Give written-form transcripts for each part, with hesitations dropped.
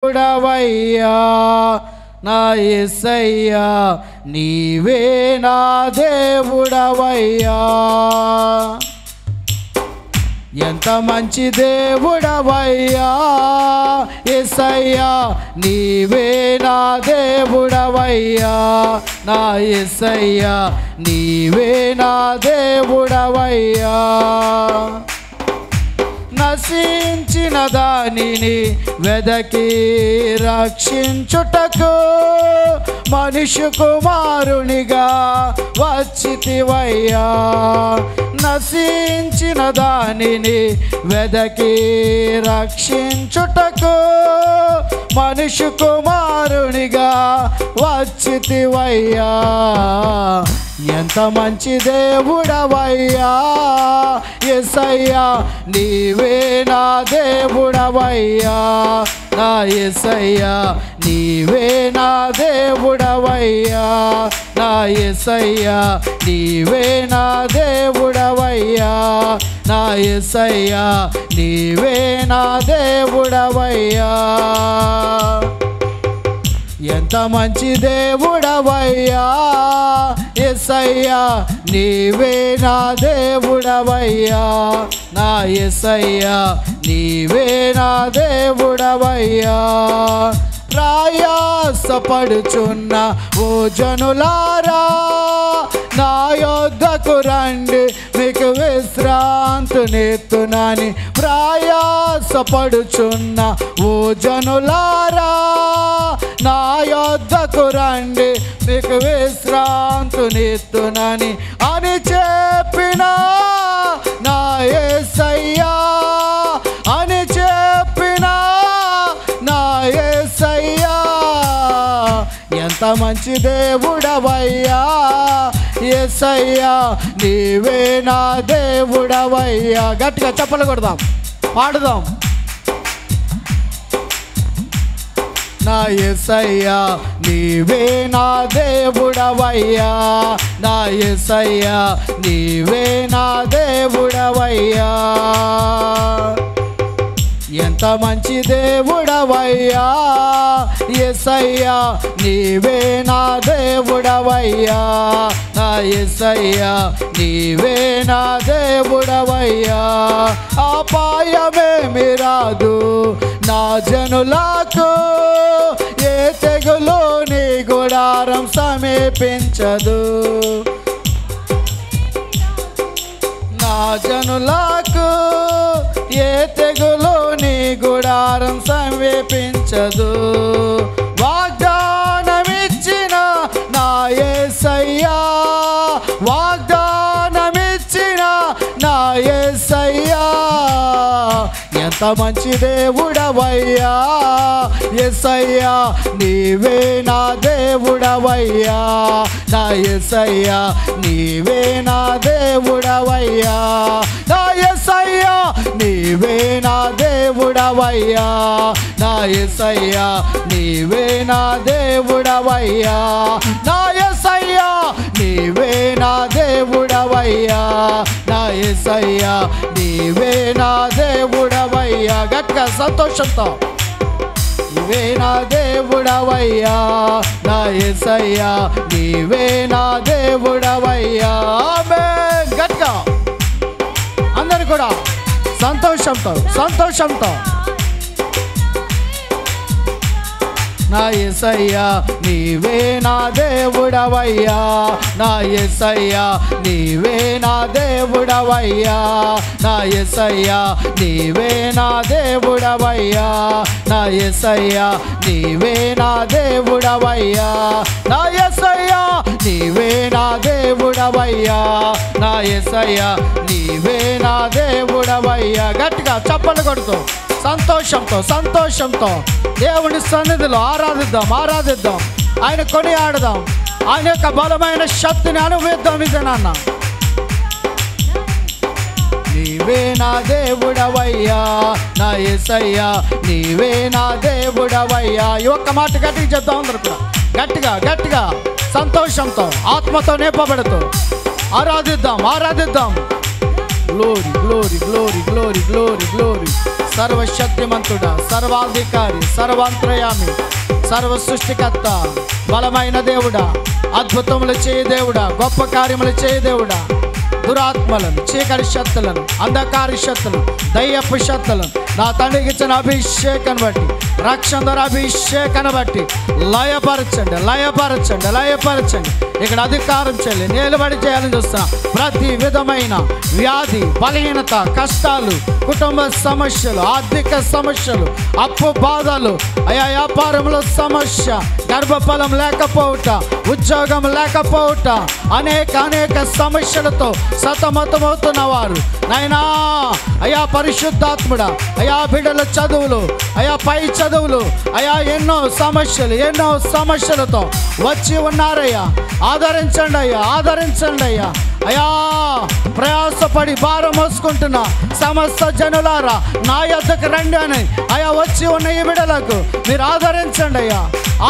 దేవుడవయ్యా నా యేసయ్యా, నీవే నా దేవుడవయ్యా. ఎంత మంచి దేవుడవయ్యా యేసయ్యా, నీవే నా దేవుడవయ్యా. నా యేసయ్యా, నీవే నా దేవుడవయ్యా. నశించిన దానిని వెదకి రక్షించుటకు మనుష్య కుమారునిగా వచ్చితివయ్యా. నశించిన దానిని వెదకి రక్షించుటకు మనుష్య కుమారునిగా వచ్చితివయ్యా. ఎంత మంచి దేవుడవయ్యా యేసయ్యా, నీవే నా దేవుడవయ్యా. నా యేసయ్యా, నీవే నా దేవుడవయ్యా. నా యేసయ్యా, నీవే నా దేవుడవయ్యా. నా యేసయ్యా, నీవే నా దేవుడవయ్యా. ఎంత మంచి దేవుడవయ్యా యేసయ్యా, నీవే నా దేవుడవయ్యా. నా యేసయ్యా, నీవే నా దేవుడవయ్యా. ప్రయాసపడుచున్న ఓ జనులారా, నా యొద్దకు రండి, మీకు విశ్రాంతినిత్తునని. ప్రయాసపడుచున్న ఓ జనులారా, నా యొద్దకు రండి, మీకు విశ్రాంతినిత్తునని అని చెప్పిన నా యేసయ్యా, అని చెప్పిన నా యేసయ్యా. ఎంత మంచి దేవుడవయ్యా యేసయ్యా, నీవే నా దేవుడవయ్యా. గట్టిగా చప్పలు కొడదాం, పాడుదాం. నా యేసయ్యా, నీవే నా దేవుడవయ్యా. నా యేసయ్యా, నీవే నా దేవుడవయ్యా. ఎంత మంచి దేవుడవయ్యా యేసయ్యా, నీవే నా దేవుడవయ్యా. నా యేసయ్యా, నీవే నా దేవుడవయ్యా. అపాయమేమి రాదు నా జనులకు, ఏ తెగులు నీ గుడారం సమీపించదు. నా జనులకు ఏ తెగులు నీ గుడారం సమీపించదు. వాగ్దానమిచ్చిన నా యేసయ్యా, వాగ్దానమిచ్చిన నా యేసయ్యా. ఎంత మంచి దేవుడవయ్యా యేసయ్యా, నీవే నా దేవుడవయ్యా. నా యేసయ్యా, నీవే నా దేవుడవయ్యా. నా యేసయ్యా, నీవే నా దేవుడవయ్యా. నా యేసయ్యా, నీవే నా దేవుడవయ్యా. నా యేసయ్యా, నీవే నా దేవుడవయ్యా. నా యేసయ్యా, నీవే నా దేవుడవయ్యా. గట్టిగా సంతోషంతో, నీవే నా దేవుడవయ్యా. నా యేసయ్యా, నీవే నా దేవుడవయ్యా. ఆమేన్. గట్టిగా అందరు కూడా సంతోషంతో, సంతోషంతో. నా యేసయ్యా, నీవే నా దేవుడవయ్యా. నా యేసయ్యా, నీవే నా దేవుడవయ్యా. నా యేసయ్యా, నీవే నా దేవుడవయ్యా. నా యేసయ్యా, నీవే నా దేవుడవయ్యా. నా యేసయ్యా, నీవే నా దేవుడవయ్యా. నా యేసయ్యా, నీవే నా దేవుడవయ్యా. గట్టిగా చప్పలు కొడుతూ సంతోషంతో, సంతోషంతో దేవుని సన్నిధిలో ఆరాధిద్దాం, ఆరాధిద్దాం. ఆయన కొని ఆడదాం, ఆయన యొక్క బలమైన శక్తిని అనుభవిద్దాం. ఇదేనన్న, నీవే నా దేవుడవయ్యా. నా యేసయ్యా, నీవే నా దేవుడవయ్యా. ఈ ఒక్క మాట గట్టిగా చెప్తాం అందరూ కూడా. గట్టిగా గట్టిగా సంతోషంతో, ఆత్మతో నింపబడుతూ ఆరాధిద్దాం, ఆరాధిద్దాం. Glory glory glory glory glory glory. సర్వశక్తిమంతుడా, సర్వాధికారి, సర్వాంతర్యామి, సర్వ సృష్టికర్త, బలమైన దేవుడా, అద్భుతములు చేయ దేవుడా, గొప్ప కార్యములు చేయ దేవుడా, దురాత్మలను, చీకటి శక్తులను, అంధకార శక్తులను, దయ్యపు శక్తులను నా తండ్రికి ఇచ్చిన అభిషేకాన్ని బట్టి, రక్షణ ద్వారా అభిషేకాన్ని బట్టి లయపరచండి, లయపరచండి, లయపరచండి. ఇక్కడ అధికారం చేయాలి, నిలబడి చేయాలని చూస్తున్నా. ప్రతి విధమైన వ్యాధి, బలహీనత, కష్టాలు, కుటుంబ సమస్యలు, ఆర్థిక సమస్యలు, అప్పు బాధలు, అయా వ్యాపారంలో సమస్య, గర్భఫలం లేకపోవట, ఉద్యోగం లేకపోవట, అనేక సమస్యలతో సతమతమవుతున్న వారు నాయనా, అయా పరిశుద్ధాత్ముడా, అయా బిడ్డల చదువులు, అయా పై చదువులు, అయా ఎన్నో సమస్యలతో వచ్చి ఉన్నారయ్యా. ఆదరించండి అయ్యా, ఆదరించండి అయ్యా. అయా ప్రయాసపడి భారం మోసుకుంటున్న సమస్త జనులారా నా యొద్దకు రండి అని అయా వచ్చి ఉన్న ఈ బిడ్డలకు మీరు ఆదరించండి అయ్యా,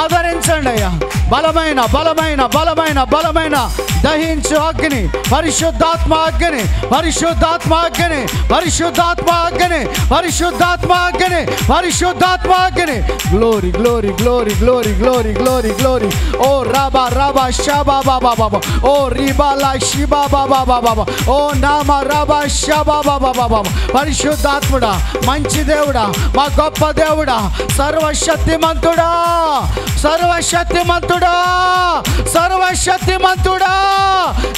ఆదరించండి అయ్యా. బలమైన బలమైన బలమైన బలమైన దహించు అగ్ని, పరిశుద్ధాత్మ అగ్ని, పరిశుద్ధాత్మ అగ్ని, పరిశుద్ధాత్మ అగ్ని, పరిశుద్ధాత్మ అగ్ని, పరిశుద్ధాత్మ అగ్ని. Glory glory glory glory glory glory glory. ఓ రాబా రాబా షాబా బాబా బాబా, ఓ రిబాలా షిబా బాబా బాబా, ఓ నామ రాబా షాబా బాబా బాబా. పరిశుద్ధాత్ముడా, మంచి దేవుడా, మా గొప్ప దేవుడా, సర్వశక్తిమంతుడా, సర్వశక్తిమంతుడా, సర్వశక్తిమంతుడా,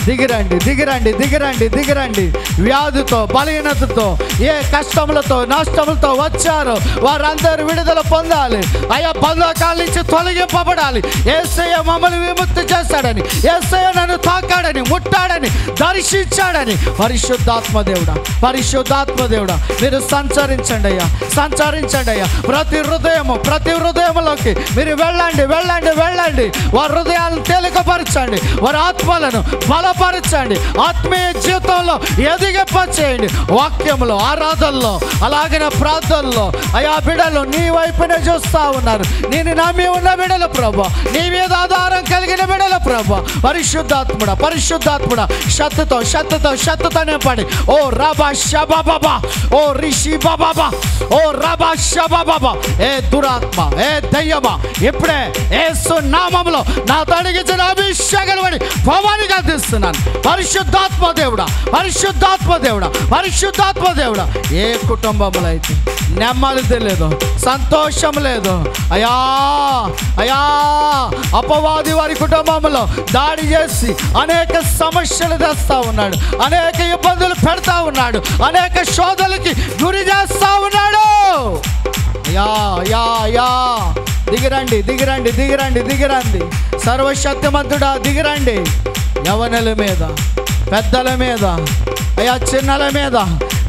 దిగిరండి దిగిరండి దిగిరండి దిగిరండి. వ్యాధితో, బలహీనతతో, ఏ కష్టములతో, నష్టములతో వచ్చారో వారందరూ విడుదల పొందాలి అయ్యా. బంధకాల నుంచి తొలగింపబడాలి. యేసయ్య మమ్మల్ని విముక్తి చేస్తాడని, యేసయ్య నన్ను తాకాడని, ముట్టాడని, దర్శించాడని. పరిశుద్ధాత్మ దేవుడా, పరిశుద్ధాత్మ దేవుడా, మీరు సంచరించండి అయ్యా, సంచరించండి అయ్యా. ప్రతి హృదయంలోకి మీరు వెళ్ళండి, వెళ్ళండి, వెళ్ళండి. వారి హృదయాలను తేలికపరచండి, వారి ఆత్మలను బలపరచండి, ఆత్మీయ జీవితంలో ఎదిగింపచేయండి. వాక్యంలో, ఆరాధనలో, అలాగే ప్రార్థనలో అయా బిడ్డలు నీ వైపునే చూస్తా ఉన్నారు. నేను నమ్మి ఉన్న బిడ్డలు ప్రభా, నీ మీద ఆధారం కలిగిన బిడ్డలు ప్రభా. పరిశుద్ధాత్ముడా, పరిశుద్ధాత్ముడా, శక్తితో పడి ఓ రాబా షబా బాబా, ఓ రిషి బాబా, ఓ రాబా షబా బాబా. ఏ దురాత్మ, ఏ దయ్యమా, ఇప్పుడే యేసు నామములో నా తడిగించిన అభిషేకాన్ని పడి భవానికి అందిస్తున్నాను. పరిశుద్ధాత్మ దేవుడా, పరిశుద్ధాత్మ దేవుడా, పరిశుద్ధాత్మ దేవుడా. ఏ కుటుంబంలో అయితే నెమ్మది లేదు, సంతోషం లేదు అయా, అయా అపవాది వారి కుటుంబంలో దాడి చేసి అనేక సమస్యలు తెస్తా ఉన్నాడు, అనేక ఇబ్బందులు పెడతా ఉన్నాడు, అనేక శోధనలకి గురి చేస్తా ఉన్నాడు. యా యా యా దిగిరండి దిగిరండి దిగిరండి దిగిరండి. సర్వశక్తిమంతుడా దిగిరండి. యవనుల మీద, పెద్దల మీద, అయా చిన్నల మీద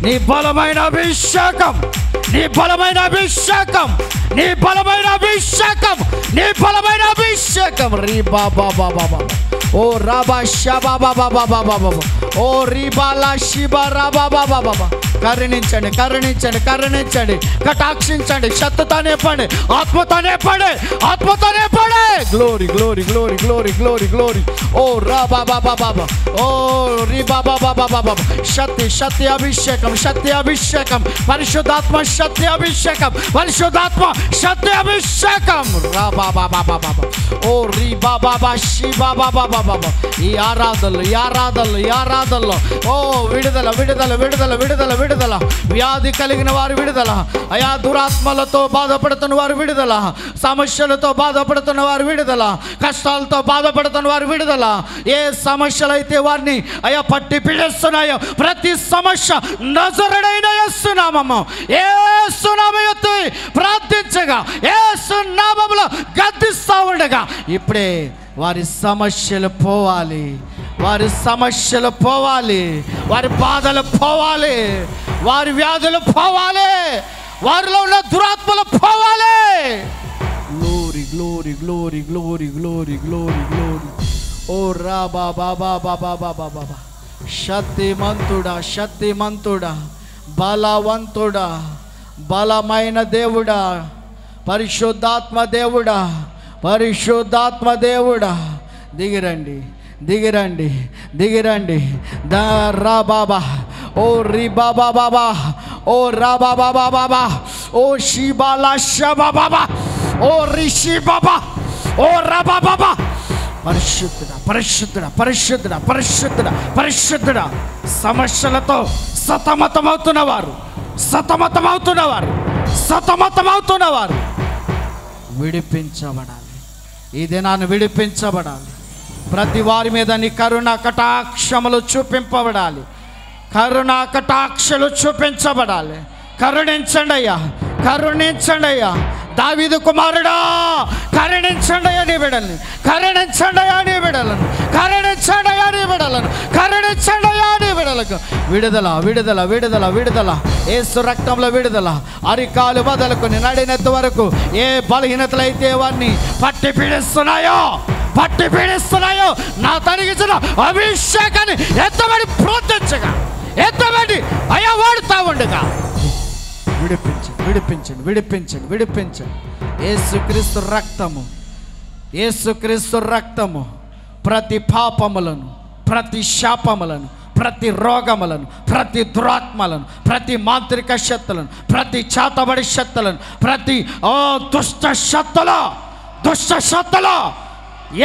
నీ బలమైన అభిషేకం, నీ బలమైన అభిషేకం, నీ బలమైన అభిషేకం, నీ బలమైన అభిషేకం. రీ బాబా బాబా బాబా, ఓ రాబా షబా బాబా బాబా బాబా, ఓ రీబాలా షిబా రాబా బాబా బాబా. కరుణించండి, కరుణించండి, కరుణించండి, కటాక్షించండి. శక్తితోనే పడే, ఆత్మతోనే పడే, ఆత్మతోనే పడే. Glory glory glory glory glory glory. ఓ రా బాబా బాబా, ఓ రీ బాబా బాబా బాబా. శక్తి శక్తి అభిషేకం, శక్తి అభిషేకం, పరిశుద్ధాత్మ శక్తి అభిషేకం, పరిశుద్ధాత్మ శక్తి అభిషేకం. రా బాబా బాబా బాబా, ఓ రీ బాబా బా షి బాబా బాబా బాబా. ఈ ఆరాధనలు, ఈ ఆరాధనలు, ఈ ఆరాధనలు ఓ విడుదల విడుదల విడుదల విడుదల విడుదల. వ్యాధి కలిగిన వారు విడుదల అయా, దురాత్మలతో బాధపడుతున్న వారు విడుదల, సమస్యలతో బాధపడుతున్న వారు విడుదల, కష్టాలతో బాధపడుతున్న వారు విడుదల. ఏ సమస్యలు అయితే వారిని అయా పట్టి పీడిస్తున్నాయో ప్రతి సమస్య నజరుడైన యేసు నామము, యేసు నామము ఎత్తి ప్రార్థించగా, యేసు నామములో గద్దిస్తా ఉండగా ఇప్పుడే వారి సమస్యలు పోవాలి, వారి సమస్యలు పోవాలి, వారి బాధలు పోవాలి, వారి వ్యాధులు పోవాలి, వారిలో ఉన్న దురాత్మలు పోవాలి. Glory glory glory glory glory glory glory. ఓ రా బాబా బాబా బాబా బాబా. శక్తిమంతుడా, శక్తిమంతుడా, బలవంతుడా, బలమైన దేవుడా, పరిశుద్ధాత్మ దేవుడా, పరిశుద్ధాత్మ దేవుడా. దిగిరండి దిగిరండి దిగిరండి. రా బాబా, ఓ రిబా బాబా, ఓ రాబా బాబా బాబా, ఓ షిబాలా షబా బాబా, ఓ రిషి బాబా, ఓ రబా బాబా. పరిశుద్ధుడా పరిశుద్ధుడా పరిశుద్ధుడా పరిశుద్ధుడా పరిశుద్ధుడా. సమస్యలతో సతమతమవుతున్నవారు విడిపించబడాలి. ఈ దినాన్ని విడిపించబడాలి. ప్రతి వారి మీద నీ కరుణా కటాక్షములు చూపింపబడాలి. కరుణా కటాక్షలు చూపించబడాలి. కరుణించండి అయ్యా, కరుణించండి అయ్యా. దావీదు కుమారుడా, కరుణించండి అయ్యా నీ బిడ్డల్ని, కరుణించండి అయ్యా నీ బిడ్డలను, కరుణించండి అయ్యా నీ బిడ్డలను, కరుణించండి అయ్యా నీ బిడ్డలకు. విడుదల విడుదల విడుదల విడుదల. యేసు రక్తంలో విడుదల. అరికాలు మొదలుకొని నడినెత్తు వరకు ఏ బలహీనతలైతే వారిని పట్టి పీడిస్తున్నాయో నా తనిగించిన అభిషేకాన్ని ఎత్తబడి ప్రోత్సహించగా, ఎత్తబడి అయ్యా వాడుతా ఉండగా విడిపించండి. యేసుక్రీస్తు రక్తము ప్రతి పాపములను, ప్రతి శాపములను, ప్రతి రోగములను, ప్రతి దురాత్మలను, ప్రతి మాంత్రిక శక్తులను, ప్రతి చేతబడి శక్తులను, ప్రతి దుష్ట శక్తులు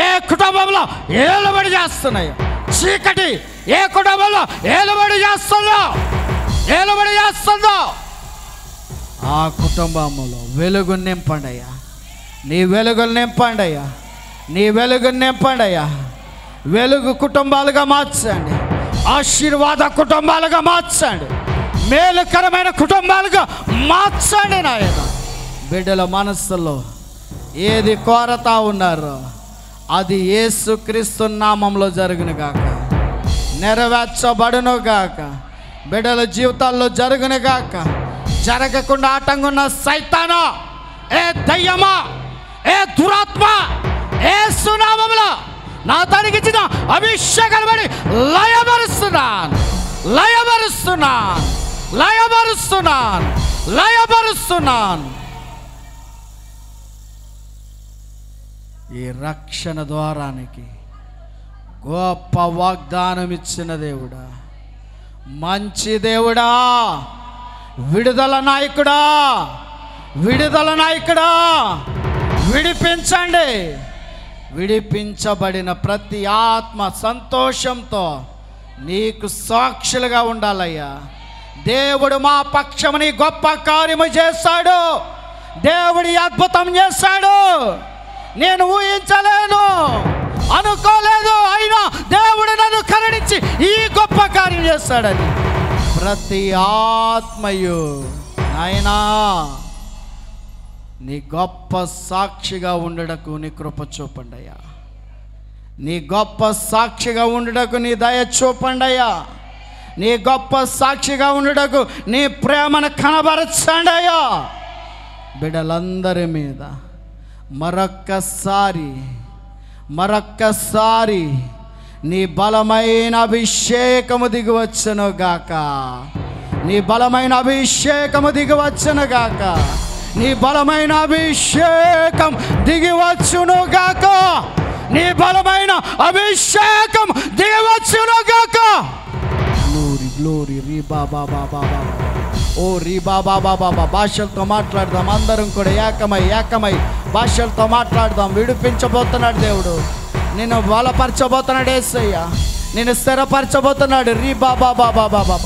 ఏ కుటుంబంలో ఏలుబడి చేస్తున్నాయో, చీకటి ఏ కుటుంబంలో ఏలుబడి చేస్తుందో ఆ కుటుంబంలో వెలుగు నింపండి అయ్యా. నీ వెలుగులు నింపండి అయ్యా. వెలుగు కుటుంబాలుగా మార్చండి. ఆశీర్వాద కుటుంబాలుగా మార్చండి. మేలుకరమైన కుటుంబాలుగా మార్చండి నాయన. బిడ్డల మనస్సులో ఏది కోరతా ఉన్నారో అది యేసుక్రీస్తు నామంలో జరుగునుగాక, నెరవేర్చబడునుగాక. బిడ్డల జీవితాల్లో జరుగునుగాక. జరగకుండా ఆటంగా సైతానా, ఏ దయ్యమా, ఏ దురాత్మ, యేసు నామములో నా తనిగించిన అభిషేకాన్ని బట్టి లయబరుస్తున్నాను. ఈ రక్షణ ద్వారానికి గొప్ప వాగ్దానం ఇచ్చిన దేవుడా, మంచి దేవుడా, విడుదల నాయకుడా, విడిపించండి. విడిపించబడిన ప్రతి ఆత్మ సంతోషంతో నీకు సాక్షులుగా ఉండాలయ్యా. దేవుడు మా పక్షముని గొప్ప కార్యము చేశాడు. దేవుడి అద్భుతం చేశాడు. నేను ఊహించలేను, అనుకోలేదు. అయినా దేవుడు నన్ను కరుణించి ఈ గొప్ప కార్యం చేశాడని ప్రతి ఆత్మయు నాయనా నీ గొప్ప సాక్షిగా ఉండటకు నీ కృప చూపండి అయ్యా. నీ గొప్ప సాక్షిగా ఉండటకు నీ దయ చూపండి అయ్యా. నీ గొప్ప సాక్షిగా ఉండటకు నీ ప్రేమను కనబరచండి అయ్యా. బిడ్డలందరి మీద మరొక్కసారి నీ బలమైన అభిషేకము దిగివచ్చును గాక. నీ బలమైన అభిషేకం దిగివచ్చును గాక. నీ బలమైన అభిషేకం దిగివచ్చును గాక. గ్లోరీ రీ బాబా బాబా ఓ రీ బాబా బాబా. భాషలతో మాట్లాడదాం. అందరం కూడా ఏకమై భాషలతో మాట్లాడదాం. విడిపించబోతున్నాడు దేవుడు. నిన్ను బలపరచబోతున్నాడు యేసయ్య. నిన్ను స్థిరపరచబోతున్నాడు. రీ బాబా బాబా బాబా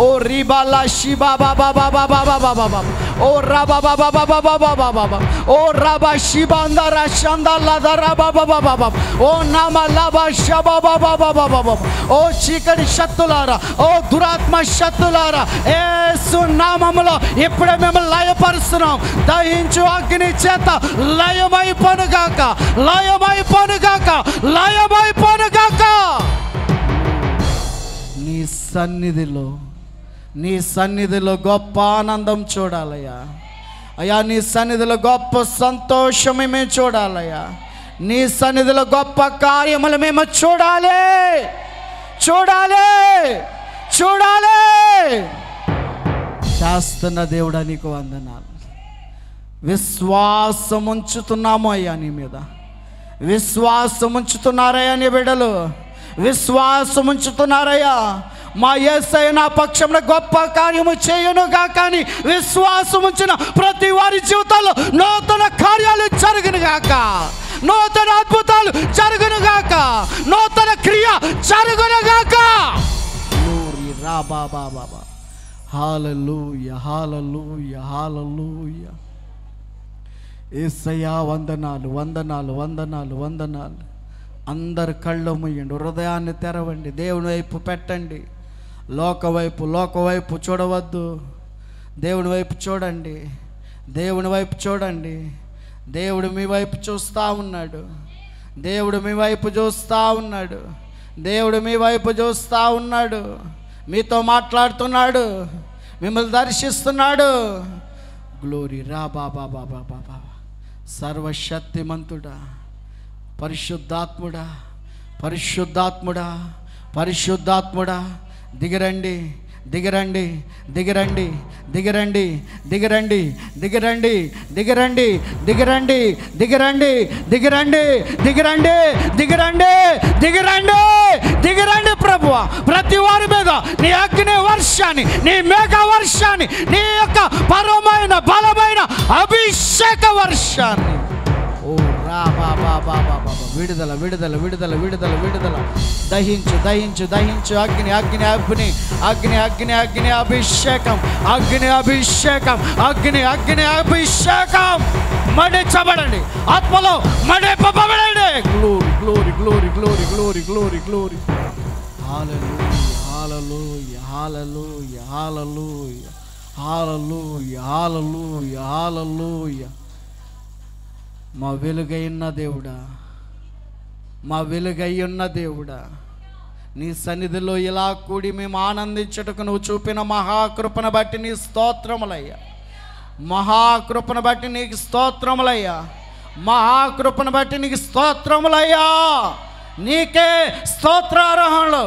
ఓ రీ బాలా షి బాబా బాబా బాబా బాబా బాబా ఓ రాబా బాబా బాబా బాబా బాబా ఓ రాబా షిబాందరా షందల్లదరా బాబా బాబా బాబా ఓ నామా లాబా షబా బాబా బాబా బాబా ఓ చీకటి శక్తులారా, ఓ దురాత్మ శక్తులారా, యేసు నామములో ఇప్పుడే మేము లయపరుస్తున్నాం. దహించు అగ్ని చేత లయమైపోనుగాక. నీ సన్నిధిలో గొప్ప ఆనందం చూడాలయ్యా. అయ్యా నీ సన్నిధిలో గొప్ప సంతోషమే మేము చూడాలయ్యా. నీ సన్నిధిలో గొప్ప కార్యములు మేము చూడాలి. చేస్తున్న దేవుడా నీకు వందనాలు. విశ్వాసం ఉంచుతున్నాము అయ్యా. నీ మీద విశ్వాసం ఉంచుతున్నారయ్యా. నీ బిడ్డలు విశ్వాసం ఉంచుతున్నారయ్యా. మా యేసయ్య నా పక్షంలో గొప్ప కార్యము చేయునుగాక అని విశ్వాసం ఉంచిన ప్రతి వారి జీవితాల్లో నూతన కార్యాలు జరుగునుగాక, నూతన అద్భుతాలు జరుగునుగాక, నూతన క్రియ జరుగునుగాక. గ్లోరీ రా బాబా బాబా. హల్లెలూయా హల్లెలూయా హల్లెలూయా. యేసయ్యా వందనాలు వందనాలు వందనాలు వందనాలు. అందరు కళ్ళు మూయండి, హృదయాన్ని తెరవండి, దేవుని వైపు పెట్టండి. లోకవైపు చూడవద్దు, దేవుని వైపు చూడండి, దేవుని వైపు చూడండి. దేవుడు మీ వైపు చూస్తూ ఉన్నాడు, దేవుడు మీ వైపు చూస్తూ ఉన్నాడు, దేవుడు మీ వైపు చూస్తూ ఉన్నాడు, మీతో మాట్లాడుతున్నాడు, మిమ్మల్ని దర్శిస్తున్నాడు. గ్లోరీ రా బాబా బాబా బాబా. సర్వశక్తిమంతుడా, పరిశుద్ధాత్ముడా, పరిశుద్ధాత్ముడా, పరిశుద్ధాత్ముడా, దిగరండి దిగరండి దిగరండి దిగరండి దిగరండి దిగరండి దిగరండి దిగరండి దిగరండి దిగరండి దిగరండి దిగరండి దిగరండి దిగరండి ప్రభువా. ప్రతి వారి మీద నీ అగ్ని వర్షాన్ని, నీ మేఘ వర్షాన్ని, నీ యొక్క పరమైన బలమైన అభిషేక వర్షాన్ని. ఓ రా బాబా బాబా బాబా. విడుదల విడుదల విడుదల విడుదల విడుదల. దహించు దహించు దహించు. అగ్ని అగ్ని అగ్ని అగ్ని అగ్ని అగ్ని అభిషేకం, అగ్ని అభిషేకం, అగ్ని అగ్ని అభిషేకం. మడిచబడండి, ఆత్మలో మడిపబడండి. Glory glory glory glory glory glory glory. Hallelujah hallelujah hallelujah hallelujah hallelujah hallelujah. మా వెలుగైన దేవుడా, మా వెలుగయ్యున్న దేవుడా, నీ సన్నిధిలో ఇలా కూడి మేము ఆనందించుటకు నువ్వు చూపిన మహాకృపను బట్టి నీ స్తోత్రములయ్యా, మహాకృపను బట్టి నీకు స్తోత్రములయ్యా, మహాకృపను బట్టి నీకు స్తోత్రములయ్యా. నీకే స్తోత్రారోహణలు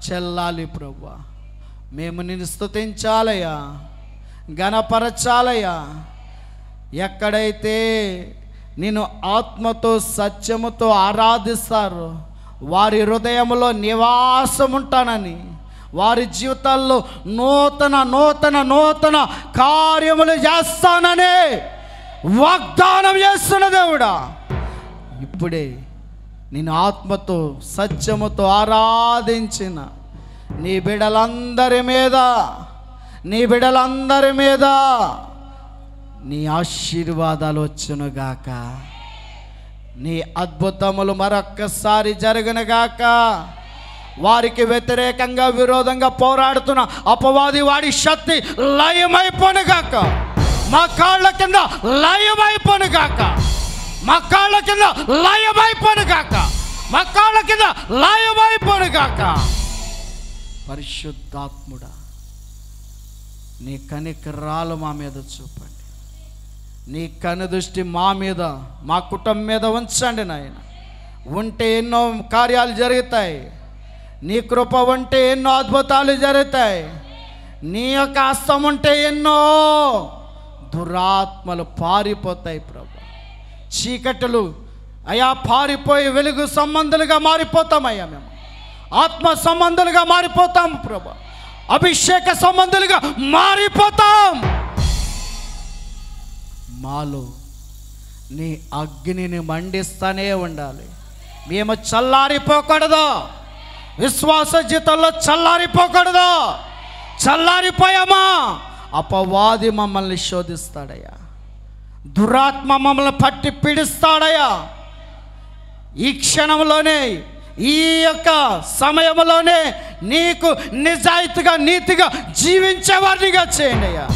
చెల్లాలి ప్రభువా. మేము నిన్ను స్తుతించాలయ్యా, ఘనపరచాలయ్యా. ఎక్కడైతే నిన్ను ఆత్మతో సత్యముతో ఆరాధిస్తారో వారి హృదయంలో నివాసం ఉంటానని, వారి జీవితాల్లో నూతన నూతన నూతన కార్యములు చేస్తానని వాగ్దానం చేస్తున్న దేవుడా, ఇప్పుడే నేను ఆత్మతో సత్యముతో ఆరాధించిన నీ బిడ్డలందరి మీద నీ ఆశీర్వాదాలు వచ్చునుగాక, నీ అద్భుతములు మరొక్కసారి జరుగునుగాక. వారికి వ్యతిరేకంగా విరోధంగా పోరాడుతున్న అపవాది వాడి శక్తి లయమైపోనుగాక. మా కాళ్ళ కింద లయమైపోనుగాక, మా కాళ్ళ కింద లయమైపోనుగాక, మా కాళ్ళ కింద లయమైపోనుగాక. పరిశుద్ధాత్ముడా, నీ కనికరాలు మా మీద చూపండి, నీ కనుదృష్టి మా మీద, మా కుటుంబం మీద ఉంచండి నాయన. ఉంటే ఎన్నో కార్యాలు జరుగుతాయి, నీ కృప ఉంటే ఎన్నో అద్భుతాలు జరుగుతాయి, నీ యొక్క హస్తం ఉంటే ఎన్నో దురాత్మలు పారిపోతాయి ప్రభు. చీకటులు అయా పారిపోయి వెలుగు సంబంధులుగా మారిపోతామయ్యా, మేము ఆత్మ సంబంధులుగా మారిపోతాం ప్రభు, అభిషేక సంబంధులుగా మారిపోతాం. మాలో నీ అగ్నిని మండిస్తానే ఉండాలి, మేము చల్లారిపోకూడదు. విశ్వాస జీవితంలో చల్లారిపోకూడదు. చల్లారిపోయామా అపవాది మమ్మల్ని శోధిస్తాడయ్యా, దురాత్మ మమ్మల్ని పట్టి పీడిస్తాడయ్యా. ఈ క్షణంలోనే, ఈ యొక్క సమయంలోనే నీకు నిజాయితీగా నీతిగా జీవించేవారిగా చేయండి అయ్యా,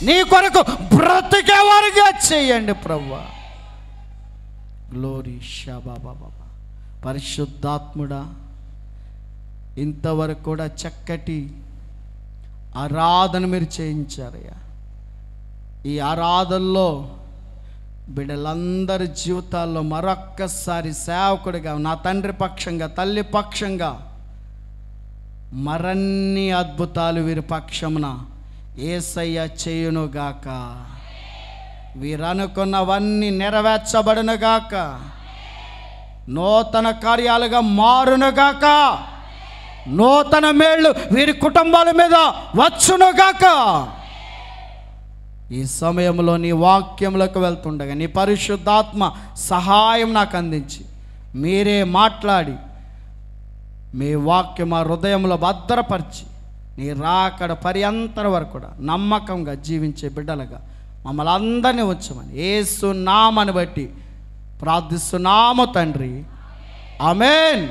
నీ కొరకు బ్రతికేవారిగా చేయండి ప్రభువా. గ్లోరీ షాబాబా. పరిశుద్ధాత్ముడా, ఇంతవరకు కూడా చక్కటి ఆరాధన మీరు చేయించారయ్యా. ఈ ఆరాధనలో బిడ్డలందరి జీవితాల్లో మరొక్కసారి సేవకుడిగా, నా తండ్రి పక్షంగా, తల్లి పక్షంగా మరన్ని అద్భుతాలు వీరి పక్షమున యేసయ్య చేయునుగాక. వీరనుకున్నవన్నీ నెరవేర్చబడునుగాక, నూతన కార్యాలుగా మారునుగాక. నూతన మేళ్ళు వీరి కుటుంబాల మీద వచ్చునుగాక. ఈ సమయంలో నీ వాక్యంలోకి వెళ్తుండగా నీ పరిశుద్ధాత్మ సహాయం నాకు అందించి మీరే మాట్లాడి మీ వాక్యం మా హృదయంలో భద్రపరిచి నీ రాకడ పర్యంతర వరకు కూడా నమ్మకంగా జీవించే బిడ్డలుగా మమ్మల్ని అందరినీ ఉంచమని యేసు నామమును బట్టి ప్రార్థిస్తున్నాము తండ్రి. ఆమేన్.